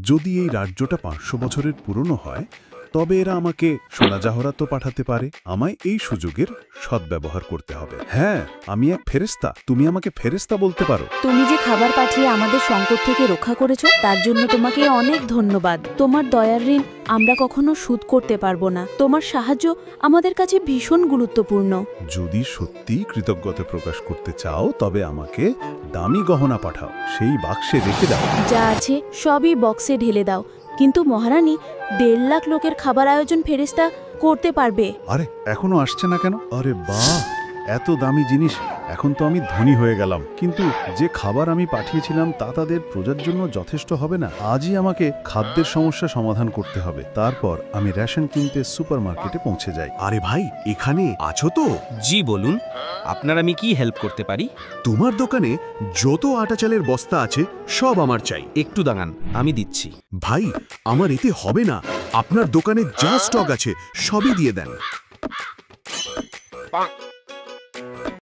যদি এই রাজ্যটা 500 বছরের পুরনো হয় তবে এরা আমাকে সোনা জাহরাতও পাঠাতে পারে। আমায় এই সুযোগের সদ্ব্যবহার করতে হবে। হ্যাঁ, আমি এক ফেরেশতা, তুমি আমাকে ফেরেশতা বলতে পারো। তুমি যে খাবার পাঠিয়ে আমাদের সংকট থেকে রক্ষা করেছো তার জন্য তোমাকে অনেক ধন্যবাদ। তোমার দয়ার ঋণ আমরা কখনো শোধ করতে পারবো না। তোমার সাহায্য আমাদের কাছে ভীষণ গুরুত্বপূর্ণ। যদি সত্যি কৃতজ্ঞতা প্রকাশ করতে চাও তবে আমাকে দামি গহনা পাঠাও, সেই বাক্সে রেখে দাও। যা আছে সবই বক্সে ঢেলে দাও, কিন্তু মহারানী 1.5 লাখ লোকের খাবার আয়োজন ফেরেশতা করতে পারবে। আরে এখনো আসছে না কেন? আরে বাহ, এত দামি জিনিস! এখন তো আমি ধনী হয়ে গেলাম। কিন্তু যে খাবার আমি পাঠিয়েছিলাম তা তাদের প্রজার জন্য যথেষ্ট হবে না। আজই আমাকে খাদ্যের সমস্যা সমাধান করতে হবে। তারপর আমি রেশন কিনতে সুপারমার্কেটে পৌঁছে যাই। আরে ভাই, এখানে আছো তো? জি বলুন, আপনার আমি কি হেল্প করতে পারি? তোমার দোকানে যত আটা চালের বস্তা আছে সব আমার চাই। একটু দাঁড়ান, আমি দিচ্ছি। ভাই, আমার এতে হবে না। আপনার দোকানে যা স্টক আছে সবই দিয়ে দেন।